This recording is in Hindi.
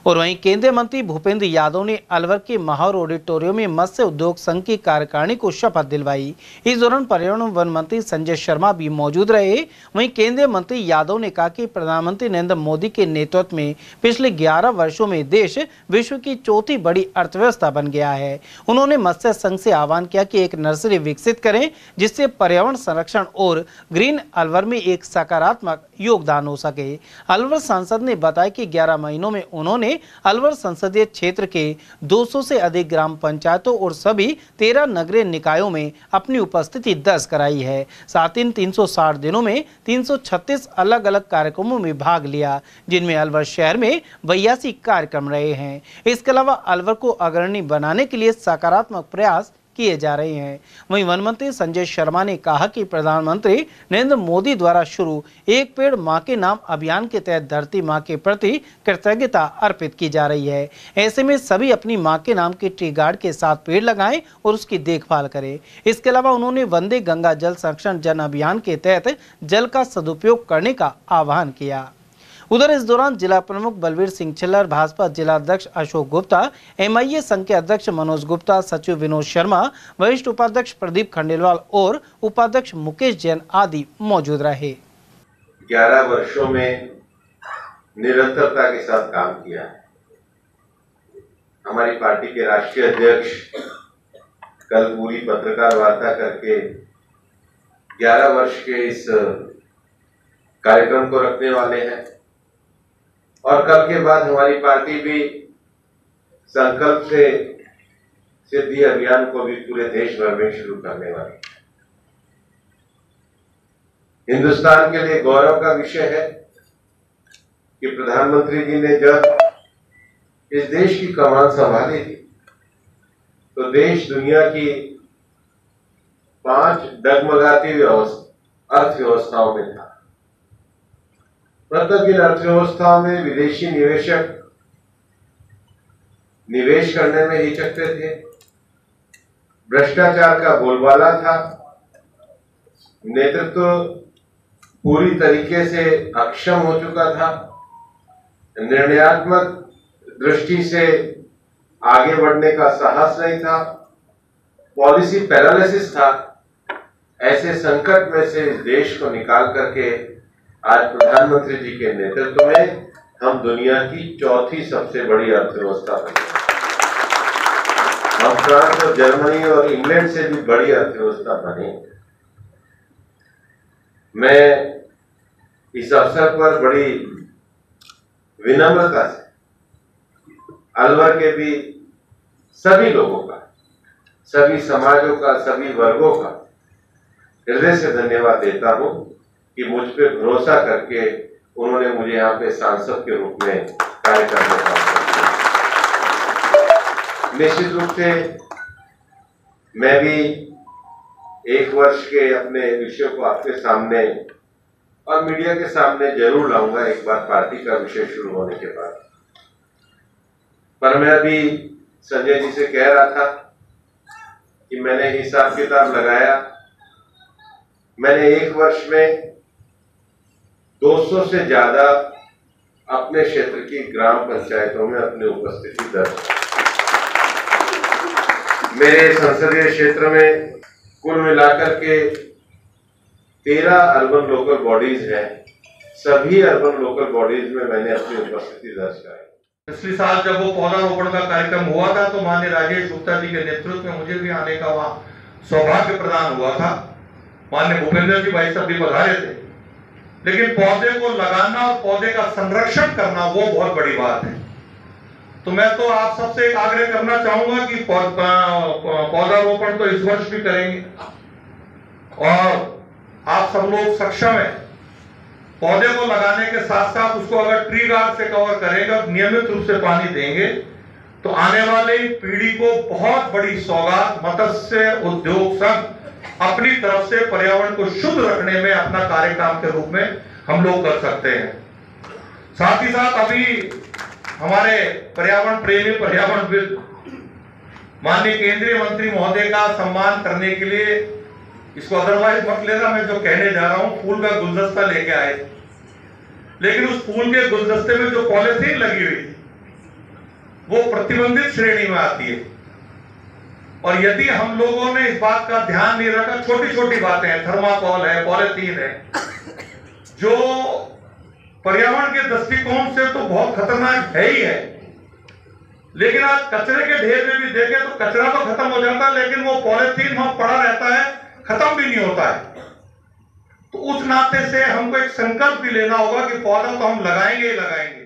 और वहीं केंद्रीय मंत्री भूपेंद्र यादव ने अलवर के महावर ऑडिटोरियम में मत्स्य उद्योग संघ की कार्यकारिणी को शपथ दिलवाई। इस दौरान पर्यावरण वन मंत्री संजय शर्मा भी मौजूद रहे। वहीं केंद्रीय मंत्री यादव ने कहा कि प्रधानमंत्री नरेंद्र मोदी के नेतृत्व में पिछले 11 वर्षों में देश विश्व की चौथी बड़ी अर्थव्यवस्था बन गया है। उन्होंने मत्स्य संघ से आह्वान किया कि एक नर्सरी विकसित करें जिससे पर्यावरण संरक्षण और ग्रीन अलवर में एक सकारात्मक योगदान हो सके। अलवर सांसद ने बताया कि 11 महीनों में उन्होंने अलवर संसदीय क्षेत्र के 200 से अधिक ग्राम पंचायतों और सभी 13 नगरीय निकायों में अपनी उपस्थिति दर्ज कराई है। साथ ही 360 दिनों में 336 अलग अलग कार्यक्रमों में भाग लिया, जिनमें अलवर शहर में 82 कार्यक्रम रहे हैं। इसके अलावा अलवर को अग्रणी बनाने के लिए सकारात्मक प्रयास किए जा रहे हैं। वहीं वन मंत्री संजय शर्मा ने कहा कि प्रधानमंत्री नरेंद्र मोदी द्वारा शुरू एक पेड़ मां के नाम अभियान के तहत धरती मां के प्रति कृतज्ञता अर्पित की जा रही है। ऐसे में सभी अपनी मां के नाम के ट्री गार्ड के साथ पेड़ लगाएं और उसकी देखभाल करें। इसके अलावा उन्होंने वंदे गंगा जल संरक्षण जन अभियान के तहत जल का सदुपयोग करने का आह्वान किया। उधर इस दौरान जिला प्रमुख बलवीर सिंह छिल्लर, भाजपा जिला अध्यक्ष अशोक गुप्ता, MIA संघ के अध्यक्ष मनोज गुप्ता, सचिव विनोद शर्मा, वरिष्ठ उपाध्यक्ष प्रदीप खंडेलवाल और उपाध्यक्ष मुकेश जैन आदि मौजूद रहे। 11 वर्षों में निरंतरता के साथ काम किया है। हमारी पार्टी के राष्ट्रीय अध्यक्ष कल पूरी पत्रकार वार्ता करके 11 वर्ष के इस कार्यक्रम को रखने वाले हैं और कल के बाद हमारी पार्टी भी संकल्प से सिद्धि अभियान को भी पूरे देश भर में शुरू करने वाली है। हिंदुस्तान के लिए गौरव का विषय है कि प्रधानमंत्री जी ने जब इस देश की कमान संभाली थी तो देश दुनिया की 5 डगमगाती अर्थव्यवस्थाओं में था। मतलब इन अर्थव्यवस्थाओं में विदेशी निवेशक निवेश करने में हिचकते थे, भ्रष्टाचार का बोलबाला था, नेतृत्व पूरी तरीके से अक्षम हो चुका था, निर्णयात्मक दृष्टि से आगे बढ़ने का साहस नहीं था, पॉलिसी पैरालिसिस था। ऐसे संकट में से इस देश को निकाल करके आज प्रधानमंत्री जी के नेतृत्व में हम दुनिया की चौथी सबसे बड़ी अर्थव्यवस्था बने। हम फ्रांस और जर्मनी और इंग्लैंड से भी बड़ी अर्थव्यवस्था बने। मैं इस अवसर पर बड़ी विनम्रता से अलवर के भी सभी लोगों का, सभी समाजों का, सभी वर्गों का हृदय से धन्यवाद देता हूं कि मुझ पे भरोसा करके उन्होंने मुझे यहाँ पे सांसद के रूप में कार्य करने का अवसर दिया। निश्चित रूप से मैं भी 1 वर्ष के अपने विषयों को आपके सामने और मीडिया के सामने जरूर लाऊंगा एक बार पार्टी का विषय शुरू होने के बाद। पर मैं अभी संजय जी से कह रहा था कि मैंने हिसाब किताब लगाया, मैंने 1 वर्ष में 200 से ज्यादा अपने क्षेत्र की ग्राम पंचायतों में अपनी उपस्थिति दर्ज। मेरे संसदीय क्षेत्र में कुल मिलाकर के 13 अर्बन लोकल बॉडीज हैं। सभी अर्बन लोकल बॉडीज में मैंने अपनी उपस्थिति दर्ज कराई। पिछले साल जब वो पौधारोपण का कार्यक्रम हुआ था तो माननीय राजेश गुप्ता जी के नेतृत्व में मुझे भी आने का वहां सौभाग्य प्रदान हुआ था। माननीय भूपेंद्र जी भाई साहब भी पधारे थे। लेकिन पौधे को लगाना और पौधे का संरक्षण करना वो बहुत बड़ी बात है। तो मैं तो आप सबसे एक आग्रह करना चाहूंगा कि पौधारोपण तो इस वर्ष भी करेंगे और आप सब लोग सक्षम है। पौधे को लगाने के साथ साथ उसको अगर ट्री गार्ड से कवर करेगा, नियमित रूप से पानी देंगे तो आने वाली पीढ़ी को बहुत बड़ी सौगात मत्स्य उद्योग संघ अपनी तरफ से पर्यावरण को शुद्ध रखने में अपना कार्यक्रम के रूप में हम लोग कर सकते हैं। साथ ही साथ अभी हमारे पर्यावरण प्रेमी पर्यावरणविद माननीय केंद्रीय मंत्री महोदय का सम्मान करने के लिए, इसको अदरवाइज मत लेना, मैं जो कहने जा रहा हूं, फूल का गुलदस्ता लेके आए। लेकिन उस फूल के गुलदस्ते में जो पॉलिथीन लगी हुई वो प्रतिबंधित श्रेणी में आती है। और यदि हम लोगों ने इस बात का ध्यान नहीं रखा, छोटी छोटी बातें हैं, थर्माकोल है, पॉलीथीन है, जो पर्यावरण के दृष्टिकोण से तो बहुत खतरनाक है ही है, लेकिन आज कचरे के ढेर में भी देखें तो कचरा तो खत्म हो जाता है, लेकिन वो पॉलीथीन वहां पड़ा रहता है, खत्म भी नहीं होता है। तो उस नाते से हमको एक संकल्प भी लेना होगा कि पौधा तो हम लगाएंगे ही लगाएंगे।